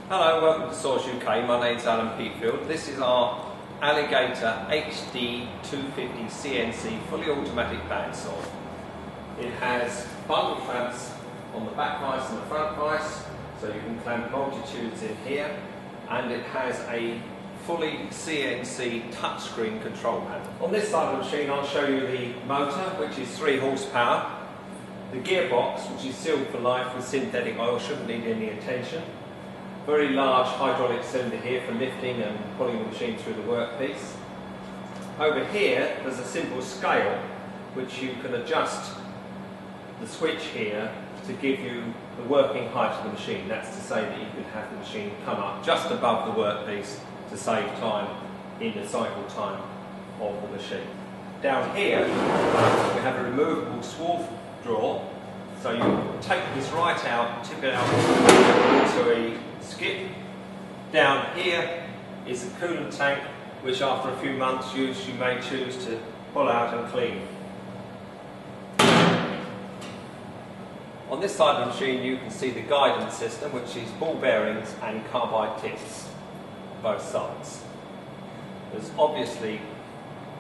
Hello, welcome to Source UK. My name's Alan Peatfield. This is our Alligator HD 250 CNC fully automatic bandsaw. It has bundle clamps on the back vise and the front vise, so you can clamp multitudes in here, and it has a fully CNC touchscreen control panel. On this side of the machine I'll show you the motor, which is 3 horsepower, the gearbox, which is sealed for life with synthetic oil, shouldn't need any attention. Very large hydraulic cylinder here for lifting and pulling the machine through the workpiece. Over here there's a simple scale which you can adjust the switch here to give you the working height of the machine. That's to say that you can have the machine come up just above the workpiece to save time in the cycle time of the machine. Down here we have a removable swarf drawer, so you take this right out, tip it out into a skip. Down here is a coolant tank, which after a few months use you may choose to pull out and clean. On this side of the machine you can see the guidance system, which is ball bearings and carbide tips both sides. There's obviously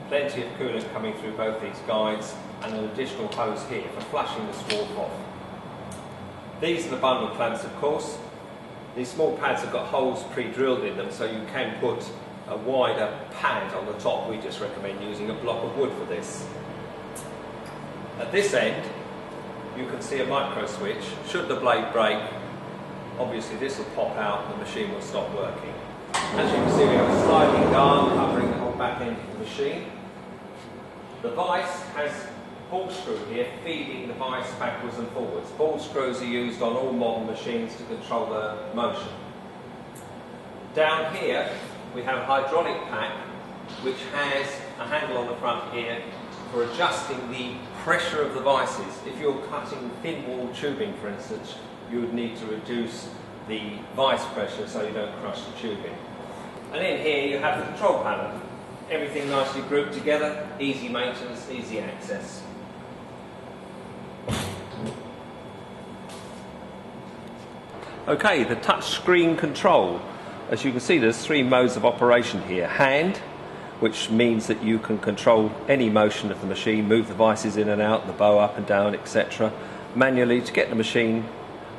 plenty of coolant coming through both these guides and an additional hose here for flushing the swarf off. These are the bundle clamps, of course. These small pads have got holes pre-drilled in them, so you can put a wider pad on the top. We just recommend using a block of wood for this. At this end you can see a micro switch. Should the blade break, obviously this will pop out and the machine will stop working. As you can see, we have a sliding arm covering the whole back end of the machine. The vise has ball screw here feeding the vise backwards and forwards. Ball screws are used on all modern machines to control the motion. Down here we have a hydraulic pack which has a handle on the front here for adjusting the pressure of the vices. If you're cutting thin wall tubing, for instance, you would need to reduce the vice pressure so you don't crush the tubing. And in here you have the control panel. Everything nicely grouped together, easy maintenance, easy access. Okay, the touch screen control. As you can see, there's 3 modes of operation here. Hand, which means that you can control any motion of the machine, move the vices in and out, the bow up and down, etc. manually to get the machine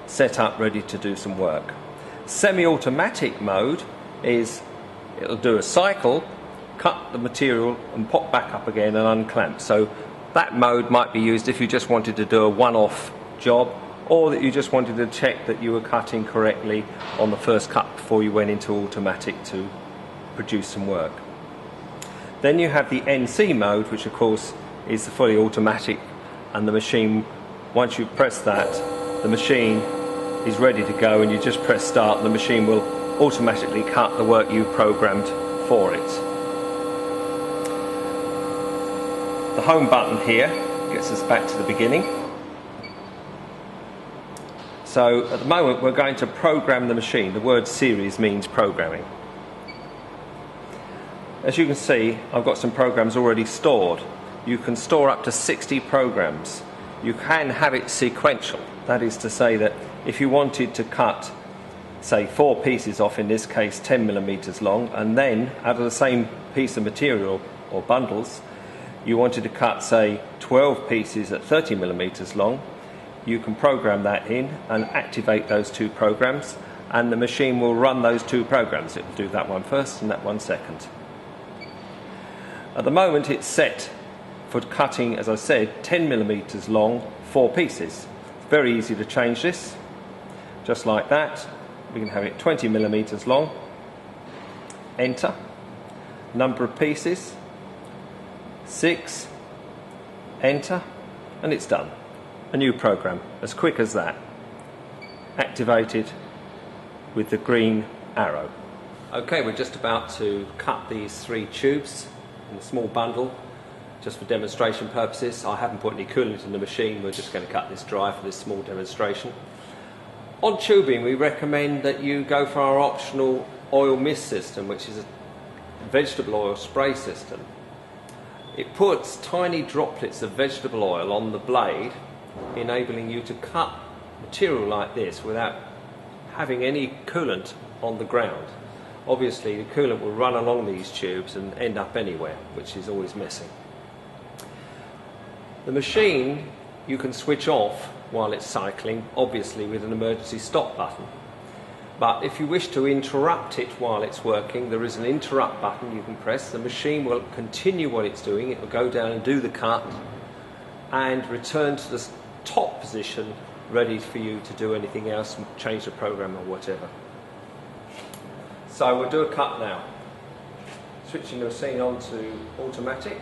set up, ready to do some work. Semi-automatic mode is, it'll do a cycle, cut the material and pop back up again and unclamp. So that mode might be used if you just wanted to do a one-off job, or that you just wanted to check that you were cutting correctly on the first cut before you went into automatic to produce some work. Then you have the NC mode, which of course is the fully automatic, and the machine, once you press that, the machine is ready to go and you just press start and the machine will automatically cut the work you programmed for it. The home button here gets us back to the beginning. So at the moment we're going to program the machine. The word series means programming. As you can see, I've got some programs already stored. You can store up to 60 programs. You can have it sequential. That is to say that if you wanted to cut, say, 4 pieces off, in this case 10 millimeters long, and then out of the same piece of material or bundles, you wanted to cut, say, 12 pieces at 30 millimeters long, you can program that in and activate those 2 programs, and the machine will run those 2 programs. It will do that one first and that one second. At the moment it's set for cutting, as I said, 10 millimeters long, 4 pieces. It's very easy to change this, just like that. We can have it 20 millimeters long, enter, number of pieces, 6, enter, and it's done. A new program, as quick as that, activated with the green arrow. Okay, we're just about to cut these 3 tubes in a small bundle, just for demonstration purposes. I haven't put any coolant in the machine, we're just going to cut this dry for this small demonstration. On tubing we recommend that you go for our optional oil mist system, which is a vegetable oil spray system. It puts tiny droplets of vegetable oil on the blade, enabling you to cut material like this without having any coolant on the ground. Obviously the coolant will run along these tubes and end up anywhere, which is always messy. The machine you can switch off while it's cycling, obviously with an emergency stop button. But if you wish to interrupt it while it's working, there is an interrupt button you can press. The machine will continue what it's doing. It will go down and do the cut and return to the top position, ready for you to do anything else, change the program or whatever. So we'll do a cut now. Switching the machine on to automatic.